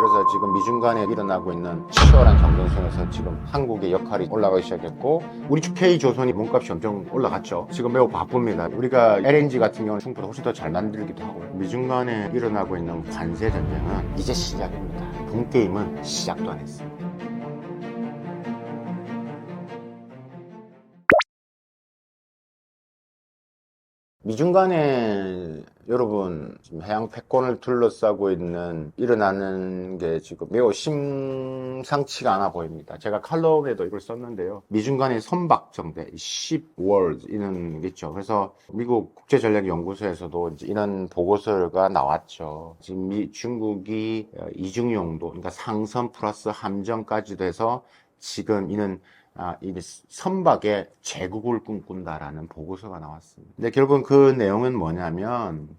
그래서 지금 미중 간에 일어나고 있는 치열한 경쟁 속에서 지금 한국의 역할이 올라가기 시작했고, 우리 K조선이 몸값이 엄청 올라갔죠. 지금 매우 바쁩니다. 우리가 LNG 같은 경우는 중국보다 훨씬 더 잘 만들기도 하고요. 미중 간에 일어나고 있는 관세 전쟁은 이제 시작입니다. 본 게임은 시작도 안 했어요. 미중 간에 여러분 지금 해양 패권을 둘러싸고 있는 일어나는 게 지금 매우 심상치가 않아 보입니다. 제가 칼럼에도 이걸 썼는데요. 미중 간의 선박정대, shipworld 이런 게 있죠. 그래서 미국 국제전략연구소에서도 이제 이런 보고서가 나왔죠. 지금 중국이 이중용도, 그러니까 상선 플러스 함정까지도 해서 지금 이는 이 선박에 제국을 꿈꾼다라는 보고서가 나왔습니다. 근데 결국은 그 내용은 뭐냐면,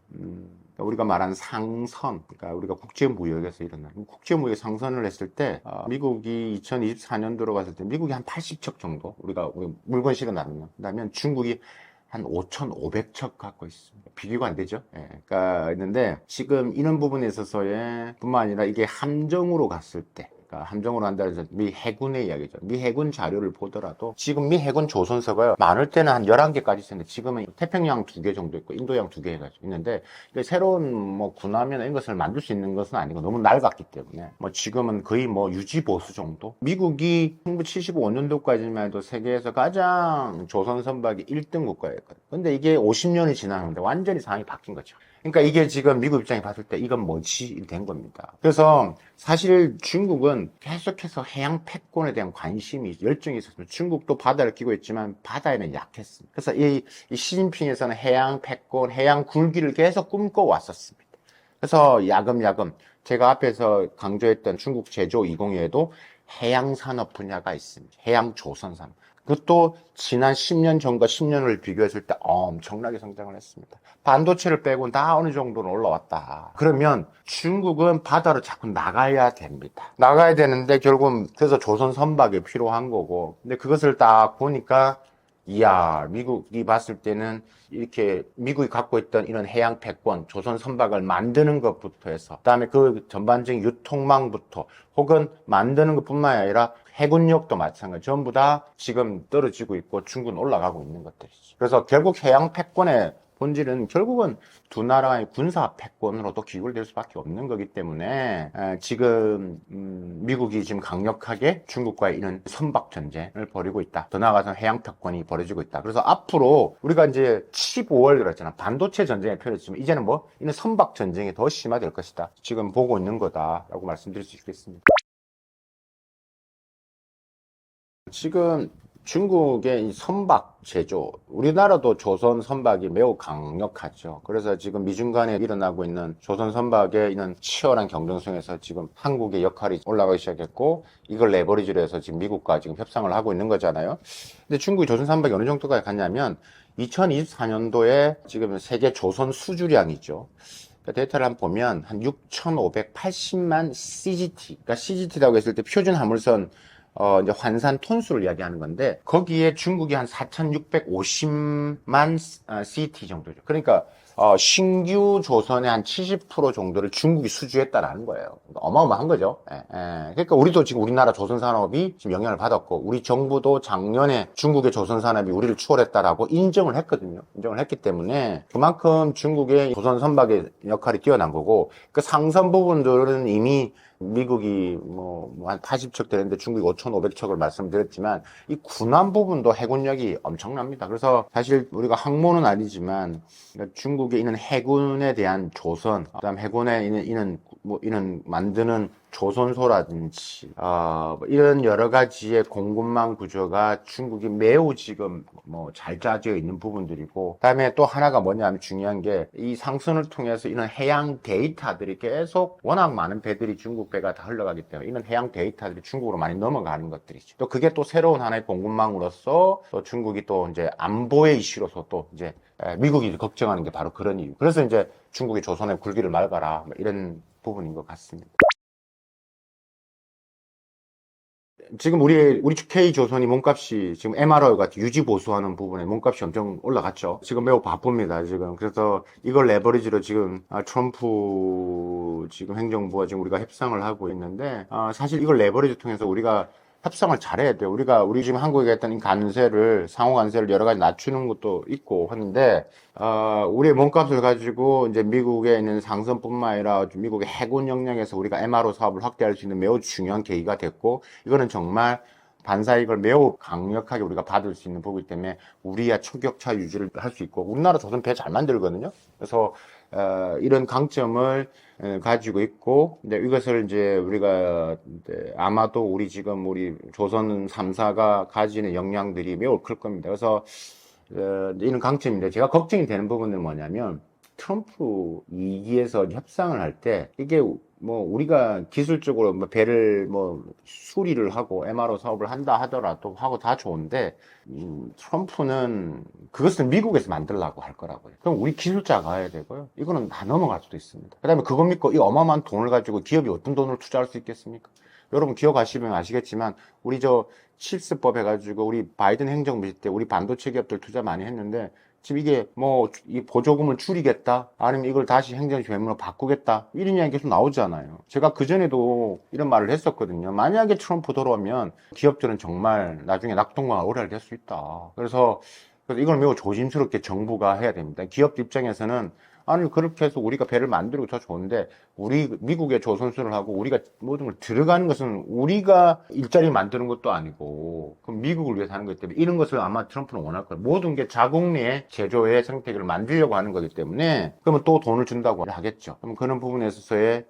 우리가 말하는 상선, 그러니까 우리가 국제무역에서 일어나는 국제무역 상선을 했을 때, 미국이 2024년도로 갔을 때 미국이 한 80척 정도, 우리가 물건 실어 나누면 중국이 한 5,500척 갖고 있습니다. 비교가 안 되죠? 예. 그러니까 있는데 지금 이런 부분에 있어서의 뿐만 아니라 이게 함정으로 갔을 때, 그러니까 함정으로 한다 해서 미 해군의 이야기죠. 미 해군 자료를 보더라도 지금 미 해군 조선사가 많을 때는 한 11개까지 있었는데 지금은 태평양 2개 정도 있고 인도양 2개 있는데, 새로운 뭐 군함이나 이런 것을 만들 수 있는 것은 아니고 너무 낡았기 때문에 뭐 지금은 거의 뭐 유지 보수 정도. 미국이 1975년도까지만 해도 세계에서 가장 조선 선박이 1등 국가였거든요. 근데 이게 50년이 지났는데 완전히 상황이 바뀐 거죠. 그러니까 이게 지금 미국 입장에 봤을 때 이건 뭐지? 된 겁니다. 그래서 사실 중국은 계속해서 해양 패권에 대한 관심이, 열정이 있었습니다. 중국도 바다를 끼고 있지만 바다에는 약했습니다. 그래서 이 시진핑에서는 해양 패권, 해양 굴기를 계속 꿈꿔왔었습니다. 그래서 야금야금 제가 앞에서 강조했던 중국 제조 2020에도 해양 산업 분야가 있습니다. 해양 조선 산업. 그것도 지난 10년 전과 10년을 비교했을 때 엄청나게 성장을 했습니다. 반도체를 빼고는 다 어느 정도는 올라왔다. 그러면 중국은 바다로 자꾸 나가야 됩니다. 나가야 되는데 결국은 그래서 조선 선박이 필요한 거고, 근데 그것을 딱 보니까 이야, 미국이 봤을 때는 이렇게 미국이 갖고 있던 이런 해양 패권, 조선 선박을 만드는 것부터 해서, 그다음에 그 전반적인 유통망부터, 혹은 만드는 것뿐만 아니라 해군력도 마찬가지, 전부 다 지금 떨어지고 있고 중국은 올라가고 있는 것들이죠. 그래서 결국 해양 패권의 본질은 결국은 두 나라의 군사 패권으로도 귀결될 수밖에 없는 거기 때문에 지금 미국이 지금 강력하게 중국과의 이런 선박 전쟁을 벌이고 있다. 더 나아가서 해양 패권이 벌어지고 있다. 그래서 앞으로 우리가 이제 15월 그랬잖아. 반도체 전쟁에 펼쳐지면 이제는 뭐 이런 선박 전쟁이 더 심화될 것이다. 지금 보고 있는 거다라고 말씀드릴 수 있겠습니다. 지금 중국의 이 선박 제조, 우리나라도 조선 선박이 매우 강력하죠. 그래서 지금 미중 간에 일어나고 있는 조선 선박의 이런 치열한 경쟁 속에서 지금 한국의 역할이 올라가기 시작했고, 이걸 레버리지로 해서 지금 미국과 지금 협상을 하고 있는 거잖아요. 근데 중국이 조선 선박이 어느 정도까지 갔냐면 2024년도에 지금 세계 조선 수주량이죠. 데이터를 한번 보면 한 6,580만 CGT, 그러니까 CGT라고 했을 때 표준 화물선 이제 환산 톤수를 이야기하는 건데, 거기에 중국이 한 4,650만 CT 정도죠. 그러니까 신규 조선의 한 70% 정도를 중국이 수주했다라는 거예요. 어마어마한 거죠. 그러니까 우리도 지금 우리나라 조선 산업이 지금 영향을 받았고, 우리 정부도 작년에 중국의 조선 산업이 우리를 추월했다라고 인정을 했거든요. 인정을 했기 때문에 그만큼 중국의 조선 선박의 역할이 뛰어난 거고, 그 상선 부분들은 이미 미국이 한 80척 되는데 중국이 5,500척을 말씀드렸지만, 이 군함 부분도 해군력이 엄청납니다. 그래서 사실 우리가 항모는 아니지만 중국에 있는 해군에 대한 조선, 그다음 해군에 있는 이런 만드는 조선소라든지 이런 여러 가지의 공급망 구조가 중국이 매우 지금 잘 짜져 있는 부분들이고, 그다음에 또 하나가 뭐냐면 중요한 게 이 상선을 통해서 이런 해양 데이터들이 계속, 워낙 많은 배들이 중국 배가 다 흘러가기 때문에 이런 해양 데이터들이 중국으로 많이 넘어가는 것들이죠. 또 그게 또 새로운 하나의 공급망으로서 또 중국이 또 이제 안보의 이슈로서 또 이제 미국이 걱정하는 게 바로 그런 이유. 그래서 이제 중국이 조선의 굴기를 말가라 이런 부분인 것 같습니다. 지금 우리 K조선이 몸값이 지금 MRO 같은 유지 보수하는 부분에 몸값이 엄청 올라갔죠. 지금 매우 바쁩니다, 지금. 그래서 이걸 레버리지로 지금 트럼프 지금 행정부와 지금 우리가 협상을 하고 있는데, 사실 이걸 레버리지 통해서 우리가 협상을 잘해야 돼요. 우리 지금 한국에 했던 이 관세를, 상호 관세를 여러 가지 낮추는 것도 있고 하는데, 우리의 몸값을 가지고 이제 미국에 있는 상선뿐만 아니라 미국의 해군 역량에서 우리가 MRO 사업을 확대할 수 있는 매우 중요한 계기가 됐고, 이거는 정말 반사이익을 매우 강력하게 우리가 받을 수 있는 부분이기 때문에 우리야 초격차 유지를 할 수 있고, 우리나라 조선 배 잘 만들거든요. 그래서 이런 강점을 가지고 있고, 이제 이것을 이제 우리가 이제 아마도 우리 조선 3사가 가지는 역량들이 매우 클 겁니다. 그래서 이런 강점인데, 제가 걱정이 되는 부분은 뭐냐면, 트럼프 2기에서 협상을 할 때 이게 뭐 우리가 기술적으로 뭐 배를 뭐 수리를 하고 MRO 사업을 한다 하더라도 하고 다 좋은데, 트럼프는 그것을 미국에서 만들려고 할 거라고요. 그럼 우리 기술자가 해야 되고요. 이거는 다 넘어갈 수도 있습니다. 그다음에 그거 믿고 이 어마어마한 돈을 가지고 기업이 어떤 돈을 투자할 수 있겠습니까? 여러분 기억하시면 아시겠지만, 우리 칩스법 해가지고 우리 바이든 행정부 때 우리 반도체 기업들 투자 많이 했는데, 지금 이게 뭐 이 보조금을 줄이겠다, 아니면 이걸 다시 행정지원으로 바꾸겠다, 이런 이야기 계속 나오잖아요. 제가 그전에도 이런 말을 했었거든요. 만약에 트럼프 돌아오면 기업들은 정말 나중에 낙동강을 오래 될 수 있다. 그래서 이걸 매우 조심스럽게 정부가 해야 됩니다. 기업 입장에서는, 아니 그렇게 해서 우리가 배를 만들고 더 좋은데, 우리 미국에 조선수를 하고 우리가 모든 걸 들어가는 것은 우리가 일자리 만드는 것도 아니고, 그럼 미국을 위해서 하는 거기 때문에 이런 것을 아마 트럼프는 원할 거예요. 모든 게 자국 내 제조의 생태계를 만들려고 하는 거기 때문에, 그러면 또 돈을 준다고 하겠죠. 그럼 그런 부분에 있어서의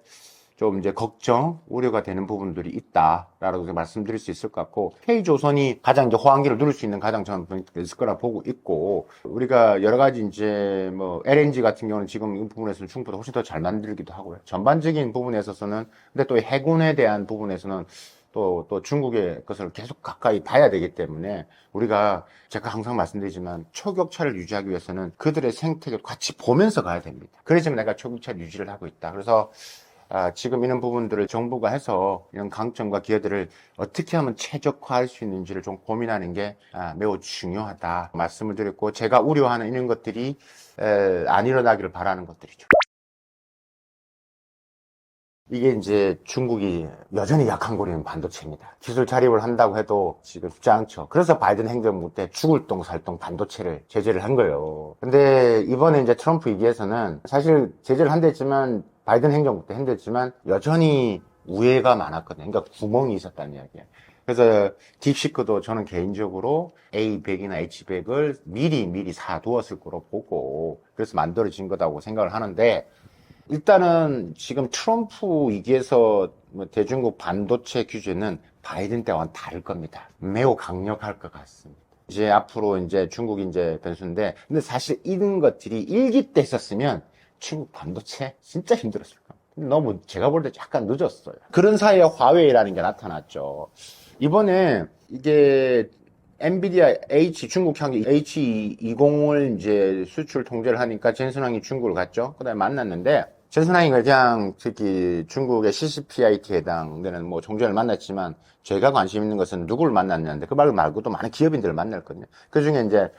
좀 이제 걱정, 우려가 되는 부분들이 있다라고 말씀드릴 수 있을 것 같고, K조선이 가장 이제 호황기를 누릴 수 있는 가장 저는 있을 거라 보고 있고, 우리가 여러 가지 이제 뭐 LNG 같은 경우는 지금 이 부분에서는 중국보다 훨씬 더 잘 만들기도 하고요. 전반적인 부분에 있어서는, 근데 또 해군에 대한 부분에서는 또 중국의 것을 계속 가까이 봐야 되기 때문에, 우리가 제가 항상 말씀드리지만 초격차를 유지하기 위해서는 그들의 생태계를 같이 보면서 가야 됩니다. 그래서 내가 초격차 유지를 하고 있다. 그래서 지금 이런 부분들을 정부가 해서 이런 강점과 기회들을 어떻게 하면 최적화할 수 있는지를 좀 고민하는 게 매우 중요하다 말씀을 드렸고, 제가 우려하는 이런 것들이 안 일어나기를 바라는 것들이죠. 이게 이제 중국이 여전히 약한 고리는 반도체입니다. 기술 자립을 한다고 해도 지금 쉽지 않죠. 그래서 바이든 행정부 때 죽을 똥 살 똥 반도체를 제재를 한 거예요. 근데 이번에 이제 트럼프 위기에서는 사실 제재를 한다 했지만, 바이든 행정부 때 한댔지만 여전히 우회가 많았거든요. 그러니까 구멍이 있었다는 이야기예요. 그래서 딥시크도 저는 개인적으로 A100이나 H100을 미리 사두었을 거로 보고, 그래서 만들어진 거다고 생각을 하는데, 일단은 지금 트럼프 위기에서 대중국 반도체 규제는 바이든 때와는 다를 겁니다. 매우 강력할 것 같습니다. 이제 앞으로 이제 중국이 이제 변수인데, 근데 사실 이런 것들이 1기 때 있었으면 중국 반도체 진짜 힘들었을 겁니다. 너무 제가 볼 때 약간 늦었어요. 그런 사이에 화웨이라는 게 나타났죠. 이번에 이게 엔비디아 중국향 H20을 이제 수출 통제를 하니까 젠슨항이 중국을 갔죠. 그 다음에 만났는데, 젠슨항이 그냥 특히 중국의 CCPIT에 해당되는 뭐 종전을 만났지만, 제가 관심 있는 것은 누구를 만났냐는데, 그 말고도 많은 기업인들을 만났거든요. 그 중에 이제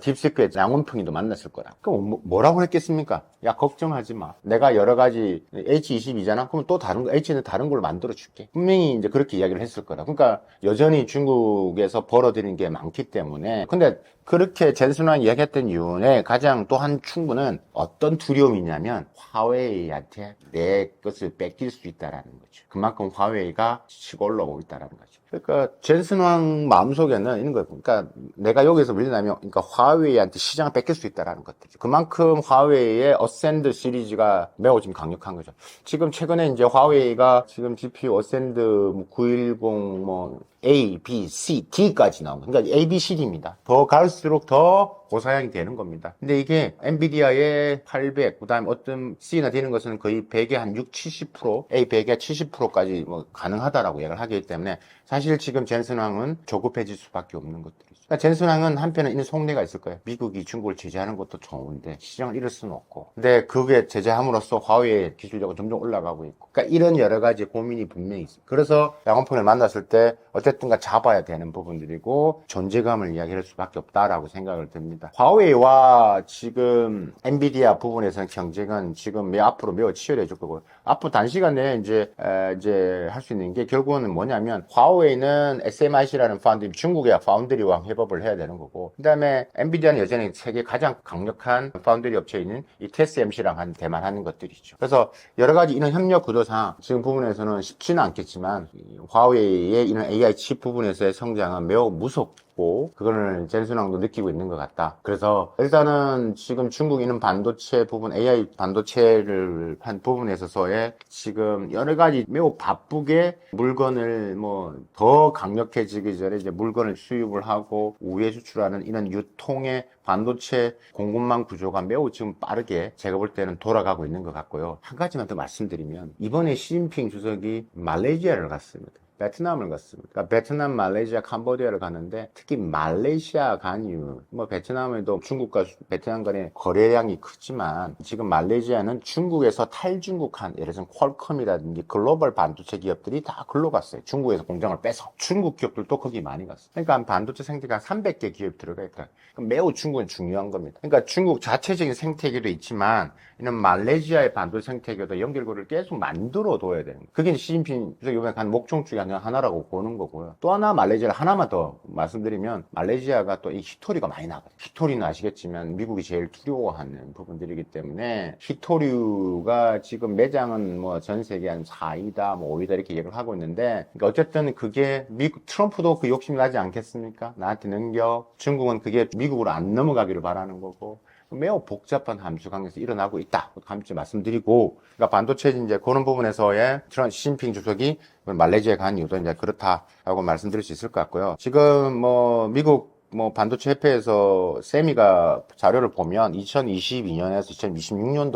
딥시크의 양원평이도 만났을 거라. 그럼 뭐라고 했겠습니까? 야, 걱정하지 마. 내가 여러 가지 H22잖아? 그럼 또 H는 다른 걸 만들어 줄게. 분명히 이제 그렇게 이야기를 했을 거라. 그러니까 여전히 중국에서 벌어들이는 게 많기 때문에. 근데 그렇게 젠슨왕이 이야기했던 이유에 가장 또 한 충분은 어떤 두려움이냐면, 화웨이한테 내 것을 뺏길 수 있다라는 거죠. 그만큼 화웨이가 치고 올라오고 있다라는 거죠. 그러니까 젠슨왕 마음속에는 이런 거예요. 그러니까 내가 여기서 밀리냐면, 그러니까 화웨이한테 시장을 뺏길 수 있다라는 것들이죠. 그만큼 화웨이의 어센드 시리즈가 매우 지금 강력한 거죠. 지금 최근에 이제 화웨이가 지금 GPU 어센드 910 뭐 A, B, C, D까지 나온 거예요. 그러니까 A, B, C, D입니다. 더 갈수록 더 고사양이 되는 겁니다. 근데 이게 엔비디아의 800, 그 다음에 어떤 C나 되는 것은 거의 100에 한 6, 70%, A 100에 70%까지 뭐 가능하다라고 얘기를 하기 때문에, 사실 지금 젠슨왕은 조급해질 수밖에 없는 것들이죠. 그러니까 젠슨항은 한편에 있는 속내가 있을 거예요. 미국이 중국을 제재하는 것도 좋은데 시장을 잃을 수는 없고. 근데 그게 제재함으로써 화웨이의 기술력은 점점 올라가고 있고. 그러니까 이런 여러 가지 고민이 분명히 있어요. 그래서 양원폰을 만났을 때 어쨌든가 잡아야 되는 부분들이고 존재감을 이야기할 수밖에 없다라고 생각을 듭니다. 화웨이와 지금 엔비디아 부분에서는 경쟁은 지금 앞으로 매우 치열해질 거고 앞으로 단시간 내에 이제 할 수 있는 게 결국은 뭐냐면 화웨이는 SMIC라는 파운드리 중국의 파운드리와 협업을 해야 되는 거고 그다음에 엔비디아는 여전히 세계 가장 강력한 파운드리 업체인 이 TSMC랑 대만하는 것들이죠. 그래서 여러 가지 이런 협력 구도상 지금 부분에서는 쉽지는 않겠지만 화웨이의 이런 AI 칩 부분에서의 성장은 매우 무섭고 그거는 젠슨왕도 느끼고 있는 것 같다. 그래서 일단은 지금 중국 있는 반도체 부분, AI 반도체를 한 부분에 있어서의 지금 여러 가지 매우 바쁘게 물건을 뭐 더 강력해지기 전에 이제 물건을 수입을 하고 우회 수출하는 이런 유통의 반도체 공급망 구조가 매우 지금 빠르게 제가 볼 때는 돌아가고 있는 것 같고요. 한 가지만 더 말씀드리면 이번에 시진핑 주석이 말레이시아를 갔습니다. 베트남을 갔습니다. 그러니까 베트남, 말레이시아, 캄보디아를 갔는데 특히 말레이시아 간 이유, 뭐 베트남에도 중국과 베트남 간의 거래량이 크지만 지금 말레이시아는 중국에서 탈중국한 예를 들어서 퀄컴이라든지 글로벌 반도체 기업들이 다 글로 갔어요. 중국에서 공장을 빼서 중국 기업들도 거기 많이 갔어요. 그러니까 반도체 생태계가 한 300개 기업 들어가 있다. 매우 중국은 중요한 겁니다. 그러니까 중국 자체적인 생태계도 있지만 이런 말레이시아의 반도체 생태계도 연결고리를 계속 만들어 둬야 되는 거예요. 그게 시진핑 주석이 이번에 간 목적 중에 하나라고 보는 거고요. 또 하나 말레이시아 하나만 더 말씀드리면 말레이시아가 또 이 히토리가 많이 나거든요. 히토리는 아시겠지만 미국이 제일 두려워하는 부분들이기 때문에 히토류가 지금 매장은 뭐 전 세계 한 4위다 뭐 5위다 이렇게 얘기를 하고 있는데 그러니까 어쨌든 그게 미국 트럼프도 그 욕심이 나지 않겠습니까? 나한테 넘겨. 중국은 그게 미국으로 안 넘어가기를 바라는 거고 매우 복잡한 함수 관계에서 일어나고 있다. 함수 말씀드리고, 그러니까 반도체 이제 그런 부분에서의 시진핑 주석이 말레이시아에 간 이유도 이제 그렇다라고 말씀드릴 수 있을 것 같고요. 지금 뭐 미국 반도체 협회에서 세미가 자료를 보면 2022년에서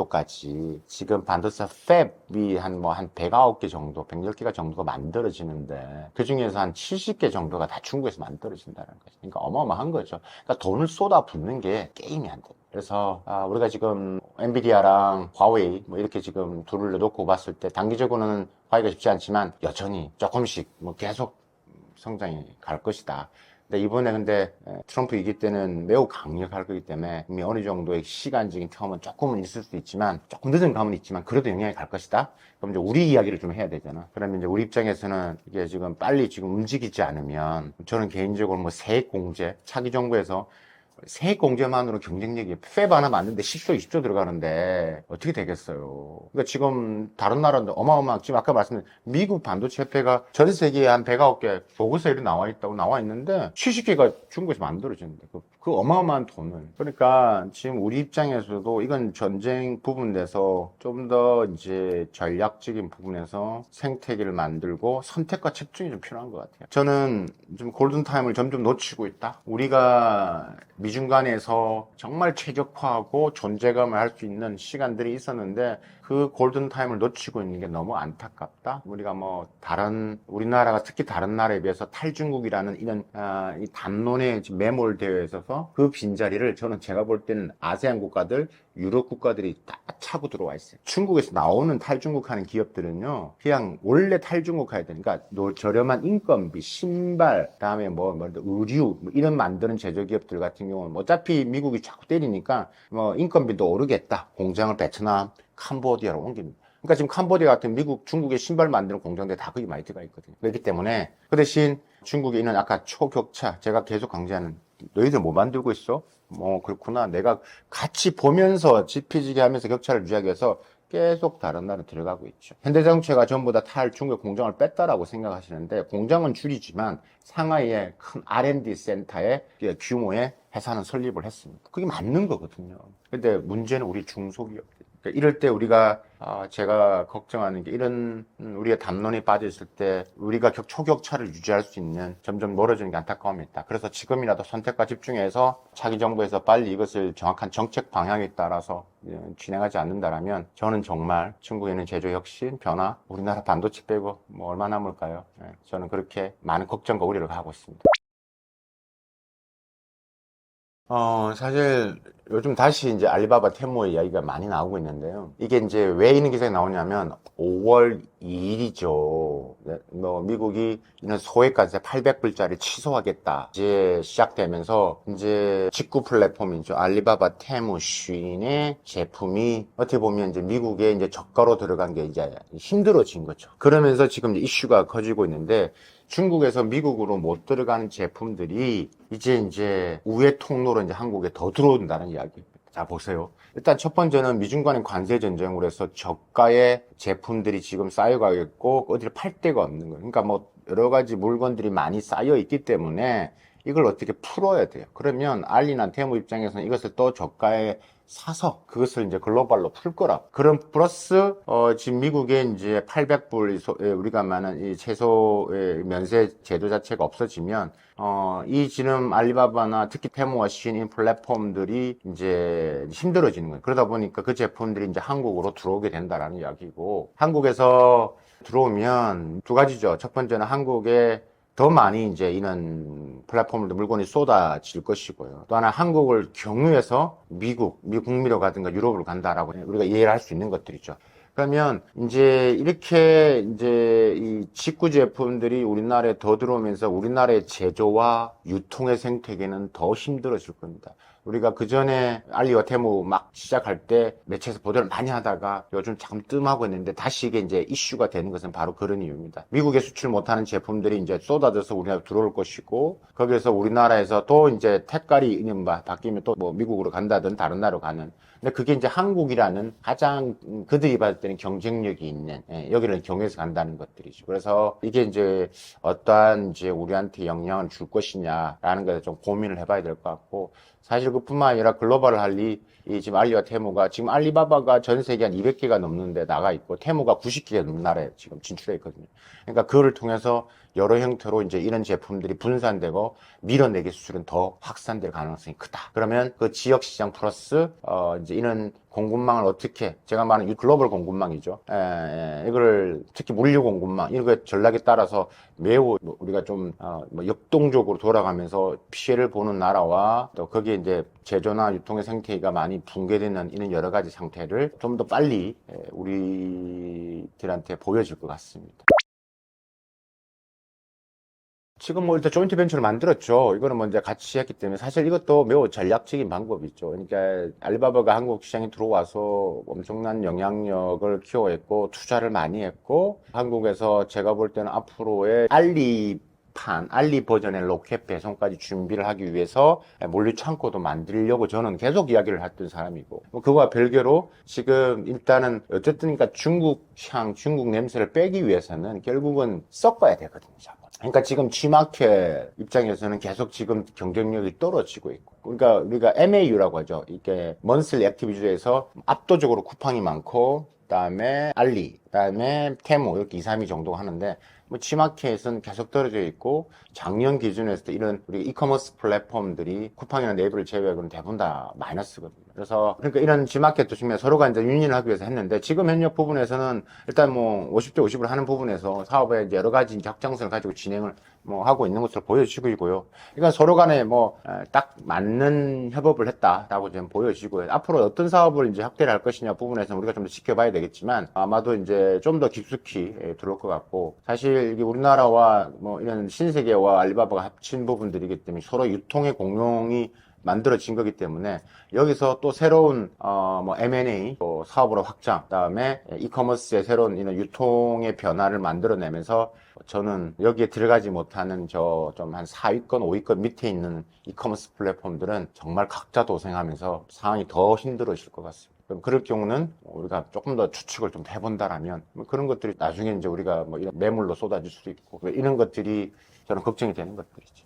2026년도까지 지금 반도체 팹이 한 109개 정도, 110개가 정도가 만들어지는데 그 중에서 한 70개 정도가 다 중국에서 만들어진다는 거죠. 그러니까 어마어마한 거죠. 그러니까 돈을 쏟아붓는 게 게임이 안 돼요. 그래서 우리가 지금 엔비디아랑 화웨이 이렇게 지금 둘을 놓고 봤을 때 단기적으로는 화웨이가 쉽지 않지만 여전히 조금씩 계속 성장이 갈 것이다. 근데 이번에 근데 트럼프 이기 때는 매우 강력할 거기 때문에 이미 어느 정도의 시간적인 텀은 조금은 있을 수 있지만 조금 늦은 감은 있지만 그래도 영향이 갈 것이다. 그럼 이제 우리 이야기를 좀 해야 되잖아. 그러면 이제 우리 입장에서는 이게 지금 빨리 지금 움직이지 않으면 저는 개인적으로 세액 공제 차기 정부에서 세액 공제만으로 경쟁력이 팹 하나 만드는데 10조, 20조 들어가는데 어떻게 되겠어요? 그러니까 지금 다른 나라인데 어마어마한 지금 아까 말씀드린 미국 반도체 협회가 전 세계에 한 109개 보고서에 나와 있다고 나와 있는데 70개가 중국에서 만들어지는데 그 어마어마한 돈을 그러니까 지금 우리 입장에서도 이건 전쟁 부분에서 좀 더 이제 전략적인 부분에서 생태계를 만들고 선택과 집중이 좀 필요한 것 같아요. 저는 좀 골든타임을 점점 놓치고 있다. 우리가 미중 간에서 정말 최적화하고 존재감을 할 수 있는 시간들이 있었는데 그 골든타임을 놓치고 있는 게 너무 안타깝다. 우리가 우리나라가 특히 다른 나라에 비해서 탈중국이라는 이런 이 담론에 매몰되어 있어서 그 빈자리를 저는 제가 볼 때는 아세안 국가들, 유럽 국가들이 다 차고 들어와 있어요. 중국에서 나오는 탈중국하는 기업들은요, 그냥 원래 탈중국해야 되니까 저렴한 인건비, 신발, 그다음에 의류 이런 만드는 제조기업들 같은 경우는 어차피 미국이 자꾸 때리니까 인건비도 오르겠다. 공장을 베트남, 캄보디아로 옮깁니다. 그러니까 지금 캄보디아 같은 미국, 중국의 신발 만드는 공장들 다 거기 많이 들어가 있거든요. 그렇기 때문에 그 대신 중국에 있는 아까 초격차 제가 계속 강조하는 너희들 뭐 만들고 있어? 그렇구나. 내가 같이 보면서 지피지게 하면서 격차를 유지하기 위해서 계속 다른 나라 들어가고 있죠. 현대자동차가 전부 다 중국 공장을 뺐다라고 생각하시는데 공장은 줄이지만 상하이의 큰 R&D 센터의 규모의 회사는 설립을 했습니다. 그게 맞는 거거든요. 근데 문제는 우리 중소기업. 그러니까 이럴 때 우리가 제가 걱정하는 게 이런 우리가 담론에 빠져 있을 때 우리가 초격차를 유지할 수 있는 점점 멀어지는 게 안타까움이 있다. 그래서 지금이라도 선택과 집중해서 차기 정부에서 빨리 이것을 정확한 정책 방향에 따라서 진행하지 않는다라면 저는 정말 중국에는 제조 혁신, 변화, 우리나라 반도체 빼고 얼마 남을까요? 저는 그렇게 많은 걱정과 우려를 하고 있습니다. 사실 요즘 다시 이제 알리바바 테무의 이야기가 많이 나오고 있는데요. 이게 이제 왜 이런 기사가 나오냐면 5월 2일이죠. 뭐 미국이 이런 소액까지 800불짜리 취소하겠다. 이제 시작되면서 이제 직구 플랫폼이죠. 알리바바 테무 쉬인의 제품이 어떻게 보면 이제 미국에 이제 저가로 들어간 게 이제 힘들어진 거죠. 그러면서 지금 이슈가 커지고 있는데 중국에서 미국으로 못 들어가는 제품들이 이제 우회 통로로 이제 한국에 더 들어온다는 이야기입니다. 자, 보세요. 일단 첫 번째는 미중 간의 관세 전쟁으로 해서 저가의 제품들이 지금 쌓여가 있고 어디를 팔 데가 없는 거예요. 그러니까 뭐 여러 가지 물건들이 많이 쌓여 있기 때문에 이걸 어떻게 풀어야 돼요. 그러면 알리나 테무 입장에서는 이것을 또 저가에 사서 그것을 이제 글로벌로 풀 거라. 그럼 플러스 지금 미국에 이제 800불 우리가 말하는 이 채소 면세 제도 자체가 없어지면 이 지금 알리바바나 특히 테무와 시인 플랫폼들이 이제 힘들어지는 거예요. 그러다 보니까 그 제품들이 이제 한국으로 들어오게 된다라는 이야기고, 한국에서 들어오면 두 가지죠. 첫 번째는 한국에 더 많이 이제 이런 플랫폼들 물건이 쏟아질 것이고요. 또 하나 한국을 경유해서 미국, 북미로 가든가 유럽으로 간다라고 우리가 이해를 할 수 있는 것들이죠. 그러면 이제 이렇게 이제 이 직구 제품들이 우리나라에 더 들어오면서 우리나라의 제조와 유통의 생태계는 더 힘들어질 겁니다. 우리가 그 전에 알리와 테무 막 시작할 때 매체에서 보도를 많이 하다가 요즘 참 뜸하고 있는데 다시 이게 이제 이슈가 되는 것은 바로 그런 이유입니다. 미국에 수출 못하는 제품들이 이제 쏟아져서 우리나라 들어올 것이고, 거기에서 우리나라에서 또 이제 택깔이 이른바 바뀌면 또 뭐 미국으로 간다든 다른 나라로 가는. 근데 그게 이제 한국이라는 가장 그들이 봤을 때는 경쟁력이 있는, 여기를 경유해서 간다는 것들이죠. 그래서 이게 이제 어떠한 이제 우리한테 영향을 줄 것이냐라는 것에 좀 고민을 해봐야 될 것 같고, 사실 그뿐만 아니라 글로벌 할리, 이 지금 알리와 테무가 지금 알리바바가 전 세계 한 200개가 넘는데 나가 있고 테무가 90개가 넘는 나라에 지금 진출해 있거든요. 그러니까 그거를 통해서 여러 형태로 이제 이런 제품들이 분산되고 밀어내기 수출은 더 확산될 가능성이 크다. 그러면 그 지역 시장 플러스 이제 이런 공급망을 어떻게, 제가 말하는 이 글로벌 공급망이죠. 이거를 특히 물류 공급망 이거 전략에 따라서 매우 우리가 좀 뭐 역동적으로 돌아가면서 피해를 보는 나라와 또 거기에 이제 제조나 유통의 생태계가 많이 붕괴되는 이런 여러 가지 상태를 좀 더 빨리 우리들한테 보여질 것 같습니다. 지금 뭐 일단 조인트 벤처를 만들었죠. 이거는 뭐 이제 같이 했기 때문에 사실 이것도 매우 전략적인 방법이죠. 그러니까 알리바바가 한국 시장에 들어와서 엄청난 영향력을 키워했고 투자를 많이 했고, 한국에서 제가 볼 때는 앞으로의 알리 버전의 로켓 배송까지 준비를 하기 위해서 물류 창고도 만들려고 저는 계속 이야기를 했던 사람이고, 뭐 그거와 별개로 지금 일단은 어쨌든 그러니까 중국 냄새를 빼기 위해서는 결국은 섞어야 되거든요. 그러니까 지금 G마켓 입장에서는 계속 지금 경쟁력이 떨어지고 있고, 그러니까 우리가 MAU라고 하죠. 이게 먼슬리 액티브 주에서 압도적으로 쿠팡이 많고, 그다음에 알리, 그다음에 테무 이렇게 2, 3위 정도 하는데, 뭐 G마켓은 계속 떨어져 있고, 작년 기준에서 이런 우리 이커머스 플랫폼들이 쿠팡이나 네이버를 제외하고는 대부분 다 마이너스거든요. 그래서 그러니까 이런 G마켓도 지금 서로가 이제 유인을 하기 위해서 했는데, 지금 현역 부분에서는 일단 뭐 50대 50을 하는 부분에서 사업에 이제 여러 가지 적정성을 가지고 진행을 뭐 하고 있는 것으로 보여지고 있고요. 그러니까 서로 간에 뭐 딱 맞는 협업을 했다라고 좀 보여지고요. 앞으로 어떤 사업을 이제 확대를 할 것이냐 부분에서는 우리가 좀 더 지켜봐야 되겠지만, 아마도 이제 좀 더 깊숙이 들어올 것 같고, 사실 이게 우리나라와 뭐 이런 신세계와 알리바바가 합친 부분들이기 때문에 서로 유통의 공룡이 만들어진 거기 때문에 여기서 또 새로운 뭐 M&A 또 사업으로 확장, 그다음에 이커머스의 새로운 이런 유통의 변화를 만들어내면서 저는 여기에 들어가지 못하는 저 좀 한 4위권, 5위권 밑에 있는 이커머스 플랫폼들은 정말 각자 도생하면서 상황이 더 힘들어질 것 같습니다. 그럼 그럴 경우는 우리가 조금 더 추측을 좀 해본다라면 뭐 그런 것들이 나중에 이제 우리가 뭐 이런 매물로 쏟아질 수도 있고, 이런 것들이 저는 걱정이 되는 것들이죠.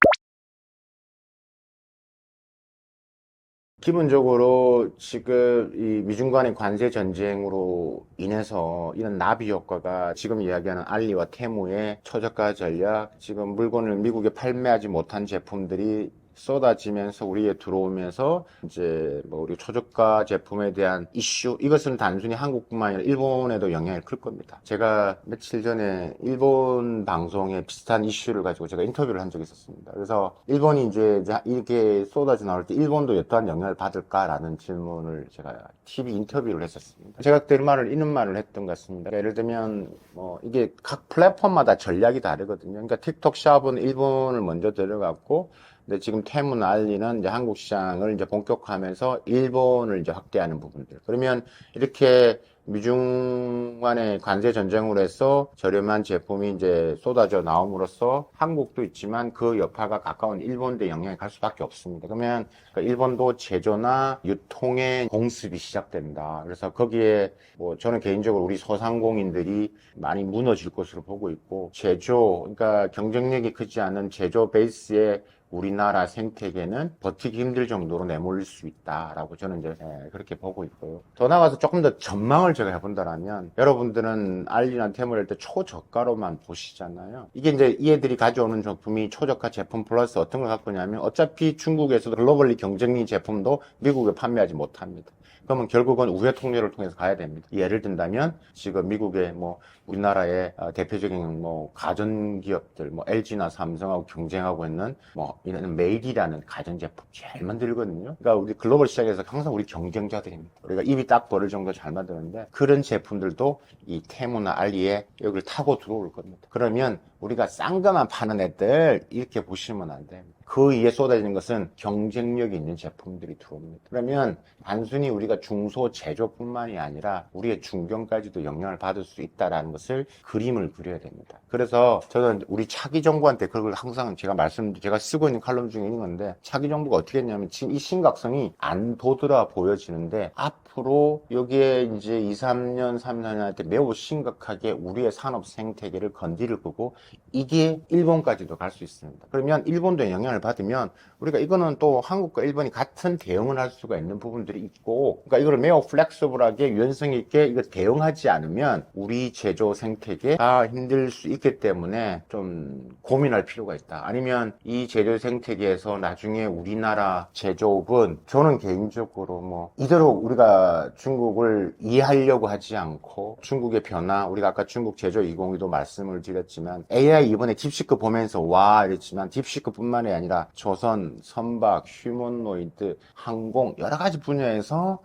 기본적으로 지금 이 미중 간의 관세 전쟁으로 인해서 이런 나비 효과가 지금 이야기하는 알리와 테무의 최저가 전략, 지금 물건을 미국에 판매하지 못한 제품들이 쏟아지면서 우리에 들어오면서 이제 뭐 우리 초저가 제품에 대한 이슈, 이것은 단순히 한국뿐만 아니라 일본에도 영향이 클 겁니다. 제가 며칠 전에 일본 방송에 비슷한 이슈를 가지고 제가 인터뷰를 한 적이 있었습니다. 그래서 일본이 이제 이렇게 쏟아져 나올 때 일본도 어떠한 영향을 받을까라는 질문을 제가 TV 인터뷰를 했었습니다. 제가 그때 이런 말을 했던 것 같습니다. 예를 들면 뭐 이게 각 플랫폼마다 전략이 다르거든요. 그러니까 틱톡 샵은 일본을 먼저 들어갔고, 근데 지금 테무 알리는 이제 한국 시장을 이제 본격화하면서 일본을 이제 확대하는 부분들. 그러면 이렇게 미중 간의 관세 전쟁으로 해서 저렴한 제품이 이제 쏟아져 나옴으로써 한국도 있지만 그 여파가 가까운 일본도 영향이 갈 수밖에 없습니다. 그러면 일본도 제조나 유통의 공습이 시작된다. 그래서 거기에 뭐 저는 개인적으로 우리 소상공인들이 많이 무너질 것으로 보고 있고, 제조, 그러니까 경쟁력이 크지 않은 제조 베이스의 우리나라 생태계는 버티기 힘들 정도로 내몰릴 수 있다라고 저는 이제 그렇게 보고 있고요. 더 나아가서 조금 더 전망을 제가 해본다라면, 여러분들은 알리나 테무를 할 때 초저가로만 보시잖아요. 이게 이제 얘들이 가져오는 제품이 초저가 제품 플러스 어떤 걸 갖고 있냐면, 어차피 중국에서도 글로벌리 경쟁력 제품도 미국에 판매하지 못합니다. 그러면 결국은 우회 통로를 통해서 가야 됩니다. 예를 든다면 지금 미국의 뭐 우리나라의 대표적인 뭐 가전기업들, 뭐 LG나 삼성하고 경쟁하고 있는 뭐 이런 메일이라는 가전제품 잘 만들거든요. 그러니까 우리 글로벌 시장에서 항상 우리 경쟁자들입니다. 우리가 입이 딱 벌을 정도 잘 만드는데, 그런 제품들도 이 테무나 알리에 여기를 타고 들어올 겁니다. 그러면 우리가 싼 것만 파는 애들 이렇게 보시면 안 됩니다. 그 위에 쏟아지는 것은 경쟁력이 있는 제품들이 들어옵니다. 그러면 단순히 우리가 중소 제조뿐만이 아니라 우리의 중견까지도 영향을 받을 수 있다는 것을 그림을 그려야 됩니다. 그래서 저는 우리 차기 정부한테 그걸 항상 제가 쓰고 있는 칼럼 중에 있는 건데, 차기 정부가 어떻게 했냐면 지금 이 심각성이 안 도드라 보여지는데, 앞으로 여기에 이제 2, 3년, 3, 4년한테 매우 심각하게 우리의 산업 생태계를 건드릴 거고, 이게 일본까지도 갈 수 있습니다. 그러면 일본도 영향을 받으면 우리가 이거는 또 한국과 일본이 같은 대응을 할 수가 있는 부분들이 있고, 그러니까 이걸 매우 플렉서블하게 유연성 있게 이거 대응하지 않으면 우리 제조 생태계가 힘들 수 있기 때문에 좀 고민할 필요가 있다. 아니면 이 제조 생태계에서 나중에 우리나라 제조업은, 저는 개인적으로 뭐 이대로 우리가 중국을 이해하려고 하지 않고, 중국의 변화, 우리가 아까 중국 제조 2022도 말씀을 드렸지만, AI 이번에 딥시크 보면서 와 이랬지만, 딥시크뿐만이 아니라 조선, 선박, 휴머노이드, 항공, 여러 가지 분야에서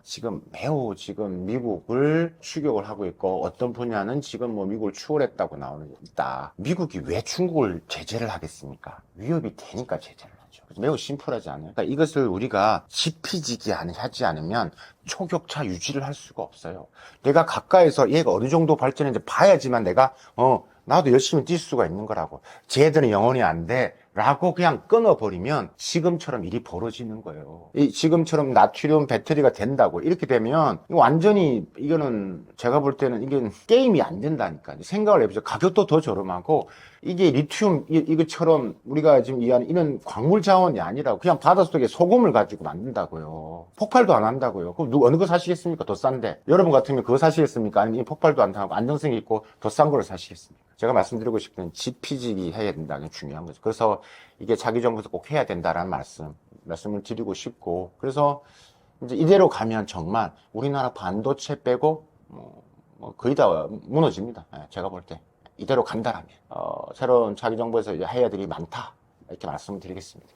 매우 미국을 추격을 하고 있고, 어떤 분야는 지금 뭐 미국을 추월했다고 나오는 게 있다. 미국이 왜 중국을 제재를 하겠습니까? 위협이 되니까 제재를 하죠. 매우 심플하지 않아요? 그러니까 이것을 우리가 지피지기 하지 않으면 초격차 유지를 할 수가 없어요. 내가 가까이서 얘가 어느 정도 발전했는지 봐야지만 내가 나도 열심히 뛸 수가 있는 거라고. 쟤들은 영원히 안 돼 라고 그냥 끊어버리면 지금처럼 일이 벌어지는 거예요. 지금처럼 나트륨 배터리가 된다고 이렇게 되면 완전히, 이거는 제가 볼 때는 이게 게임이 안 된다니까. 생각을 해보죠. 가격도 더 저렴하고, 이게 리튬 이것처럼 우리가 지금 이해하는 이런 광물 자원이 아니라 그냥 바닷속에 소금을 가지고 만든다고요. 폭발도 안 한다고요. 그럼 어느 거 사시겠습니까? 더 싼데. 여러분 같으면 그거 사시겠습니까? 아니면 폭발도 안 하고 안정성이 있고 더 싼 거를 사시겠습니까? 제가 말씀드리고 싶은 지피지기 해야 된다는 게 중요한 거죠. 그래서 이게 자기 정부에서 꼭 해야 된다라는 말씀을 드리고 싶고, 그래서 이제 이대로 가면 정말 우리나라 반도체 빼고 거의 다 무너집니다. 제가 볼 때 이대로 간다라면 새로운 자기 정부에서 이제 해야 될 일이 많다, 이렇게 말씀을 드리겠습니다.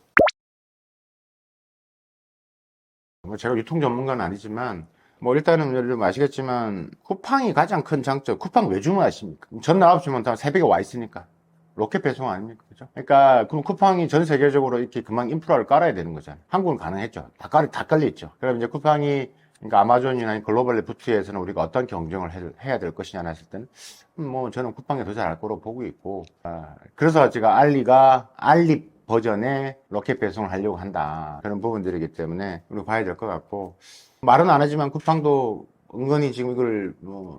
제가 유통 전문가는 아니지만 일단은 여러분 아시겠지만, 쿠팡이 가장 큰 장점, 쿠팡 왜 주문하십니까? 전날 9시면 다 새벽에 와 있으니까. 로켓 배송 아닙니까? 그죠? 그러니까, 그럼 쿠팡이 전 세계적으로 이렇게 그만 인프라를 깔아야 되는 거잖아요. 한국은 가능했죠. 다 깔려있죠. 그럼 이제 쿠팡이, 그러니까 아마존이나 글로벌 레프트에서는 우리가 어떤 경쟁을 해야 될 것이냐 했을 때는, 저는 쿠팡이 더 잘할 거로 보고 있고, 그래서 제가 알리 버전의 로켓 배송을 하려고 한다. 그런 부분들이기 때문에 우리가 봐야 될 것 같고, 말은 안 하지만 쿠팡도 은근히 지금 이걸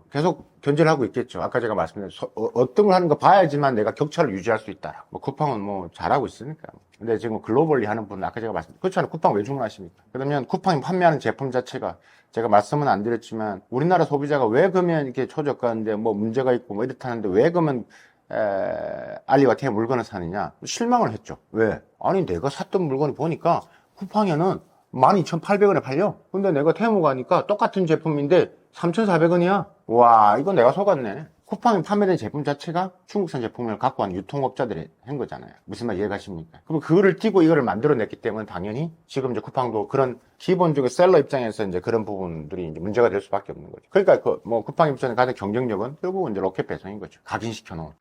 계속 견제를 하고 있겠죠. 아까 제가 말씀드린 어떤 걸 하는 거 봐야지만 내가 격차를 유지할 수 있다. 쿠팡은 잘하고 있으니까. 근데 지금 글로벌리 하는 분은 아까 제가 말씀드린, 그렇잖아요. 쿠팡 왜 주문하십니까? 그러면 쿠팡이 판매하는 제품 자체가, 제가 말씀은 안 드렸지만, 우리나라 소비자가 왜 그러면 이렇게 초저가인데 문제가 있고 이렇다는데, 왜 그러면 알리바티에 물건을 사느냐? 실망을 했죠. 왜? 아니 내가 샀던 물건이 보니까 쿠팡에는 12,800원에 팔려. 근데 내가 테무 가니까 똑같은 제품인데 3,400원이야. 와, 이거 내가 속았네. 쿠팡에 판매된 제품 자체가 중국산 제품을 갖고 온 유통업자들이 한 거잖아요. 무슨 말 이해가십니까? 그럼 그거를 띄고 이거를 만들어냈기 때문에 당연히 지금 이제 쿠팡도 그런 기본적인 셀러 입장에서 이제 그런 부분들이 이제 문제가 될 수밖에 없는 거죠. 그러니까 뭐 쿠팡 입장에 가장 경쟁력은 결국은 이제 로켓 배송인 거죠. 각인시켜 놓은.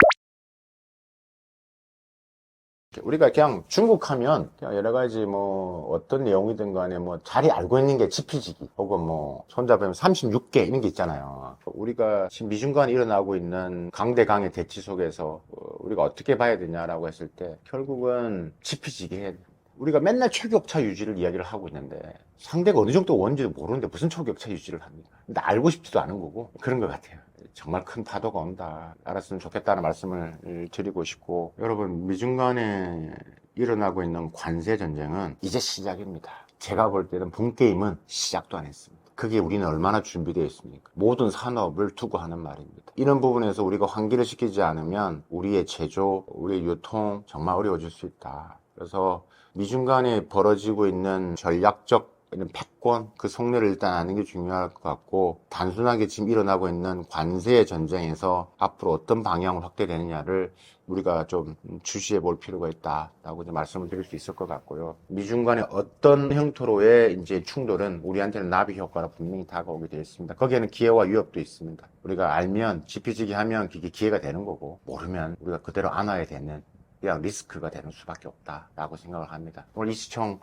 우리가 그냥 중국 하면 그냥 여러 가지 뭐 어떤 내용이든 간에 뭐 잘 알고 있는 게 지피지기 혹은 뭐 손잡으면 36개 이런 게 있잖아요. 우리가 지금 미중 간에 일어나고 있는 강대강의 대치 속에서 우리가 어떻게 봐야 되냐라고 했을 때 결국은 지피지기 해야 돼. 우리가 맨날 초격차 유지를 이야기를 하고 있는데 상대가 어느 정도 원인지도 모르는데 무슨 초격차 유지를 합니까? 근데 알고 싶지도 않은 거고 그런 것 같아요. 정말 큰 파도가 온다. 알았으면 좋겠다는 말씀을 드리고 싶고 여러분 미중 간에 일어나고 있는 관세 전쟁은 이제 시작입니다. 제가 볼 때는 본 게임은 시작도 안 했습니다. 그게 우리는 얼마나 준비되어 있습니까? 모든 산업을 두고 하는 말입니다. 이런 부분에서 우리가 환기를 시키지 않으면 우리의 제조, 우리의 유통 정말 어려워질 수 있다. 그래서 미중 간에 벌어지고 있는 전략적 이런 패권, 그 속내를 일단 아는 게 중요할 것 같고 단순하게 지금 일어나고 있는 관세의 전쟁에서 앞으로 어떤 방향으로 확대되느냐를 우리가 좀 주시해 볼 필요가 있다라고 말씀을 드릴 수 있을 것 같고요. 미중 간의 어떤 형태로의 이제 충돌은 우리한테는 나비 효과로 분명히 다가오게 되어 있습니다. 거기에는 기회와 위협도 있습니다. 우리가 알면 지피지기 하면 그게 기회가 되는 거고 모르면 우리가 그대로 안아야 되는 그냥 리스크가 되는 수밖에 없다라고 생각을 합니다. 오늘 이 시청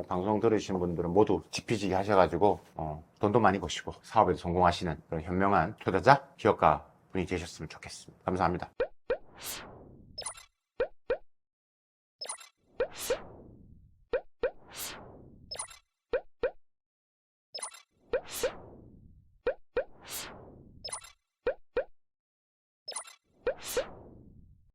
방송 들으신 분들은 모두 지피지기 하셔가지고 돈도 많이 버시고 사업에도 성공하시는 그런 현명한 투자자, 기업가 분이 되셨으면 좋겠습니다. 감사합니다.